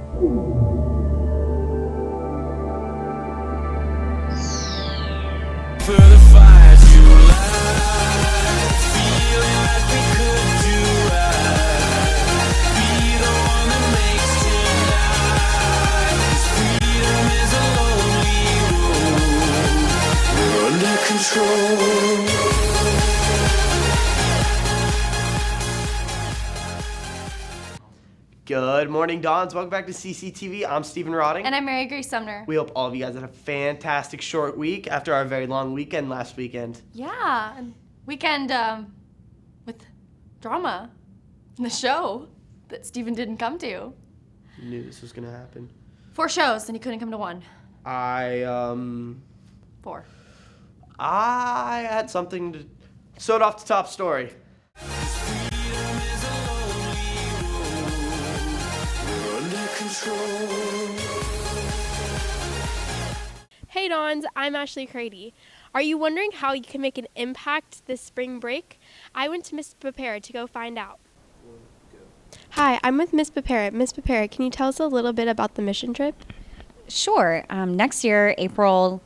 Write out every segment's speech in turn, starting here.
For the fires you light, feeling like we could do right. Be the one that makes tonight. 'Cause freedom is a lonely road. We're under control. Good morning, Dons. Welcome back to CCTV. I'm Stephen Rodding. And I'm Mary Grace Sumner. We hope all of you guys had a fantastic short week after our very long weekend last weekend. Yeah, weekend with drama in the show that Stephen didn't come to. You knew this was going to happen. 4 shows, and he couldn't come to one. 4. I had something to sewed off the top story. Hey Dons, I'm Ashley Crady. Are you wondering how you can make an impact this spring break? I went to Miss Prepare to go find out. Hi, I'm with Miss Prepare. Miss Prepare, can you tell us a little bit about the mission trip? Sure. Next year, April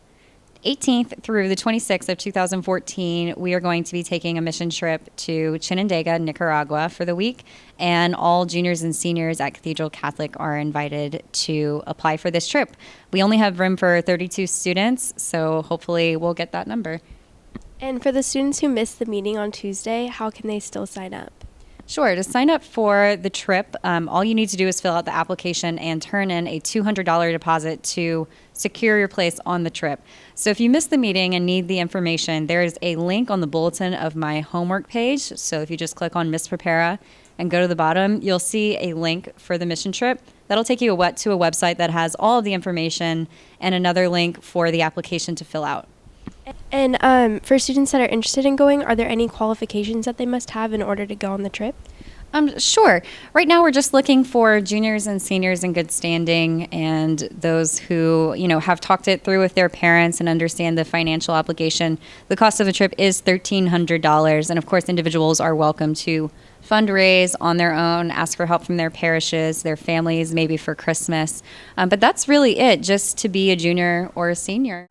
18th through the 26th of 2014, we are going to be taking a mission trip to Chinandega, Nicaragua for the week, and all juniors and seniors at Cathedral Catholic are invited to apply for this trip. We only have room for 32 students, so hopefully we'll get that number. And for the students who missed the meeting on Tuesday, how can they still sign up? Sure. To sign up for the trip, all you need to do is fill out the application and turn in a $200 deposit to secure your place on the trip. So if you missed the meeting and need the information, there is a link on the bulletin of my homework page. So if you just click on Miss Prepara and go to the bottom, you'll see a link for the mission trip. That'll take you to a website that has all of the information and another link for the application to fill out. And for students that are interested in going, are there any qualifications that they must have in order to go on the trip? Sure. Right now we're just looking for juniors and seniors in good standing and those who, have talked it through with their parents and understand the financial obligation. The cost of the trip is $1,300, and of course individuals are welcome to fundraise on their own, ask for help from their parishes, their families, maybe for Christmas. But that's really it, just to be a junior or a senior.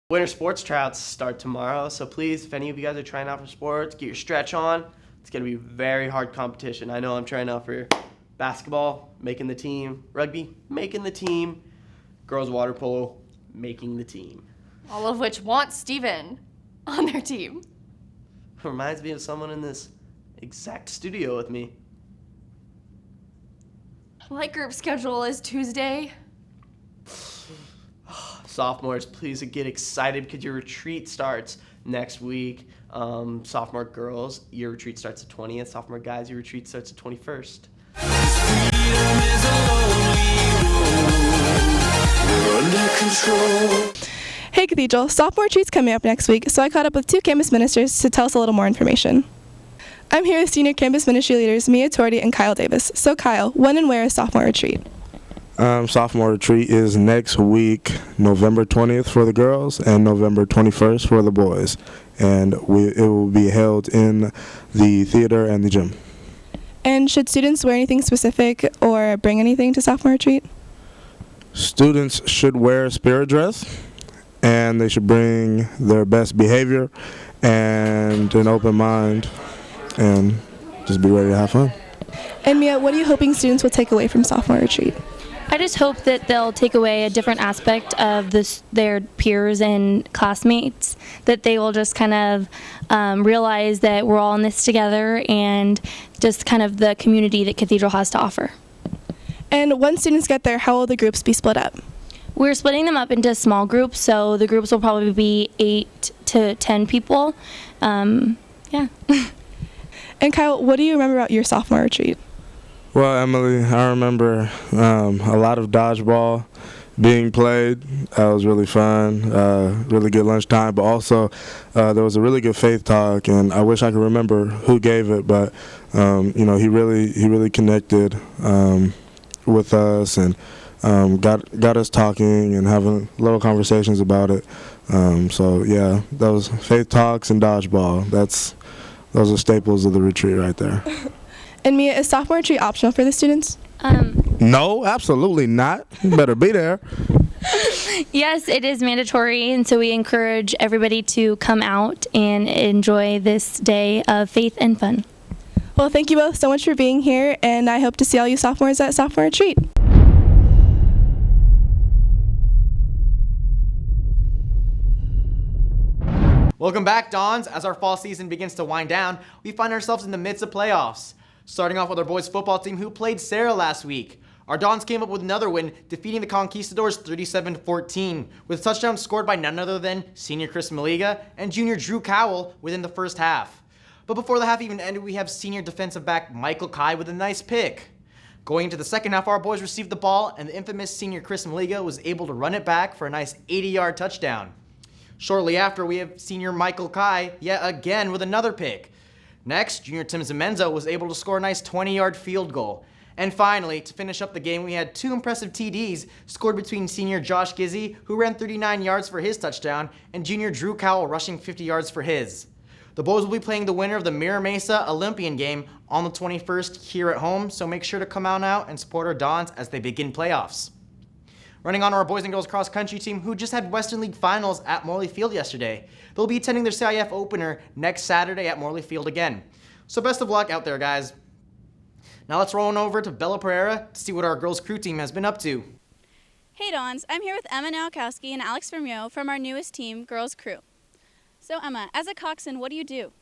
Winter sports tryouts start tomorrow, so please, if any of you guys are trying out for sports, get your stretch on. It's going to be very hard competition. I know I'm trying out for basketball, making the team, rugby, making the team, girls water polo, making the team. All of which want Stephen on their team. Reminds me of someone in this exact studio with me. Light group schedule is Tuesday. Sophomores, please get excited because your retreat starts next week. Sophomore girls, your retreat starts the 20th. Sophomore guys, your retreat starts the 21st. Hey Cathedral, sophomore retreat's coming up next week, so I caught up with 2 campus ministers to tell us a little more information. I'm here with senior campus ministry leaders Mia Torty and Kyle Davis. So Kyle, when and where is sophomore retreat? Sophomore retreat is next week, November 20th for the girls and November 21st for the boys. And it will be held in the theater and the gym. And should students wear anything specific or bring anything to sophomore retreat? Students should wear spirit dress, and they should bring their best behavior and an open mind and just be ready to have fun. And Mia, what are you hoping students will take away from sophomore retreat? I just hope that they'll take away a different aspect of their peers and classmates, that they will just kind of realize that we're all in this together and just kind of the community that Cathedral has to offer. And when students get there, how will the groups be split up? We're splitting them up into small groups, so the groups will probably be 8 to 10 people. Yeah. And Kyle, what do you remember about your sophomore retreat? Well, Emily, I remember a lot of dodgeball being played. It was really fun, really good lunchtime, but also there was a really good faith talk, and I wish I could remember who gave it, but he really connected with us and got us talking and having little conversations about it. So yeah, those faith talks and dodgeball. Those are staples of the retreat right there. And Mia, is sophomore retreat optional for the students? No, absolutely not. You better be there. Yes, it is mandatory, and so we encourage everybody to come out and enjoy this day of faith and fun. Well, thank you both so much for being here, and I hope to see all you sophomores at sophomore retreat. Welcome back, Dons. As our fall season begins to wind down, we find ourselves in the midst of playoffs. Starting off with our boys football team who played Sarah last week. Our Dons came up with another win, defeating the Conquistadors 37-14, with touchdowns scored by none other than senior Chris Maliga and junior Drew Cowell within the first half. But before the half even ended, we have senior defensive back Michael Kai with a nice pick. Going into the second half, our boys received the ball, and the infamous senior Chris Maliga was able to run it back for a nice 80-yard touchdown. Shortly after, we have senior Michael Kai yet again with another pick. Next, junior Tim Zemenzo was able to score a nice 20-yard field goal. And finally, to finish up the game, we had two impressive TDs scored between senior Josh Gizzy, who ran 39 yards for his touchdown, and junior Drew Cowell rushing 50 yards for his. The boys will be playing the winner of the Mira Mesa Olympian game on the 21st here at home, so make sure to come on out and support our Dons as they begin playoffs. Running on our boys and girls cross country team who just had Western League finals at Morley Field yesterday. They'll be attending their CIF opener next Saturday at Morley Field again. So best of luck out there, guys. Now let's roll on over to Bella Pereira to see what our girls crew team has been up to. Hey Dons, I'm here with Emma Nowakowski and Alex Vermeer from our newest team, Girls Crew. So Emma, as a coxswain, what do you do?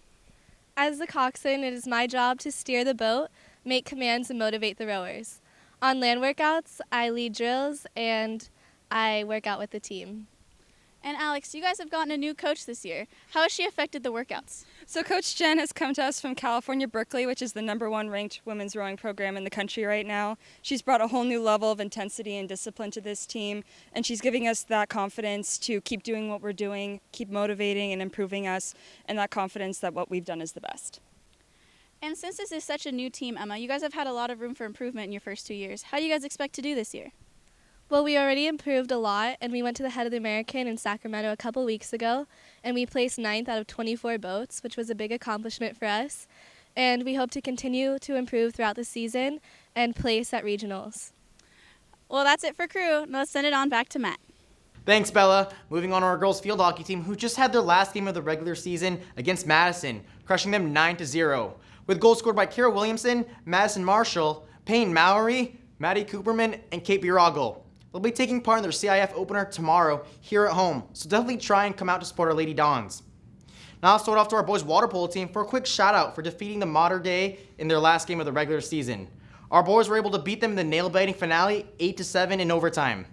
As the coxswain, it is my job to steer the boat, make commands, and motivate the rowers. On land workouts, I lead drills and I work out with the team. And Alex, you guys have gotten a new coach this year. How has she affected the workouts? So Coach Jen has come to us from California Berkeley, which is the #1 ranked women's rowing program in the country right now. She's brought a whole new level of intensity and discipline to this team, and she's giving us that confidence to keep doing what we're doing, keep motivating and improving us, and that confidence that what we've done is the best. And since this is such a new team, Emma, you guys have had a lot of room for improvement in your first 2 years. How do you guys expect to do this year? Well, we already improved a lot, and we went to the Head of the American in Sacramento a couple weeks ago, and we placed 9th out of 24 boats, which was a big accomplishment for us. And we hope to continue to improve throughout the season and place at regionals. Well, that's it for crew. Now let's send it on back to Matt. Thanks, Bella. Moving on to our girls field hockey team who just had their last game of the regular season against Madison, crushing them 9-0. With goals scored by Kara Williamson, Madison Marshall, Payne Mowry, Maddie Cooperman, and Kate Birago. They'll be taking part in their CIF opener tomorrow here at home, so definitely try and come out to support our Lady Dons. Now let's throw it off to our boys water polo team for a quick shout out for defeating the Mater Dei in their last game of the regular season. Our boys were able to beat them in the nail-biting finale 8-7 in overtime.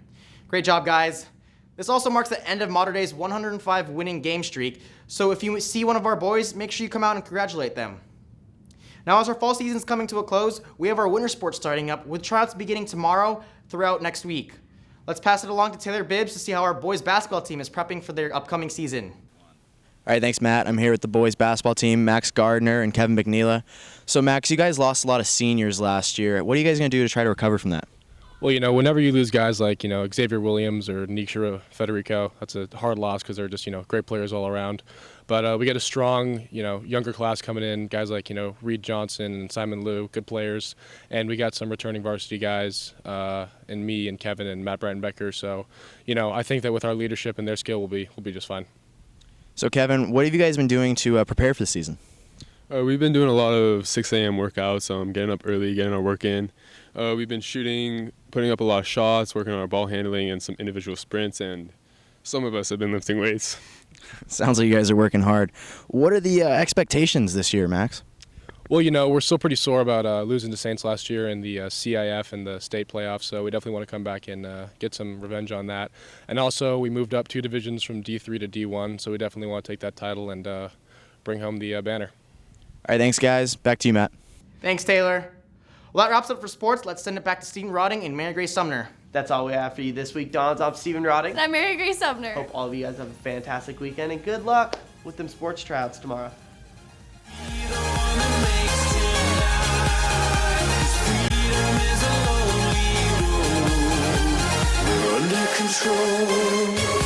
Great job, guys. This also marks the end of Mater Dei's 105 winning game streak, so if you see one of our boys, make sure you come out and congratulate them. Now as our fall season's coming to a close, we have our winter sports starting up with tryouts beginning tomorrow throughout next week. Let's pass it along to Taylor Bibbs to see how our boys basketball team is prepping for their upcoming season. All right, thanks, Matt. I'm here with the boys basketball team, Max Gardner and Kevin McNeela. So, Max, you guys lost a lot of seniors last year. What are you guys going to do to try to recover from that? Well, whenever you lose guys like, Xavier Williams or Nisha Federico, that's a hard loss because they're just, great players all around. But we got a strong, younger class coming in, guys like, Reed Johnson and Simon Liu, good players. And we got some returning varsity guys, and me and Kevin and Matt Breitenbecker. So, I think that with our leadership and their skill, we'll be just fine. So, Kevin, what have you guys been doing to prepare for the season? We've been doing a lot of 6 a.m. workouts, getting up early, getting our work in. We've been shooting, putting up a lot of shots, working on our ball handling and some individual sprints, and some of us have been lifting weights. Sounds like you guys are working hard. What are the expectations this year, Max? Well, we're still pretty sore about losing to Saints last year in the CIF and the state playoffs, so we definitely want to come back and get some revenge on that. And also, we moved up 2 divisions from D3 to D1, so we definitely want to take that title and bring home the banner. All right, thanks, guys. Back to you, Matt. Thanks, Taylor. Well, that wraps up for sports. Let's send it back to Stephen Rodding and Mary Grace Sumner. That's all we have for you this week, Dons. I'm Stephen Rodding. And I'm Mary Grace Sumner. Hope all of you guys have a fantastic weekend, and good luck with them sports tryouts tomorrow. Under control.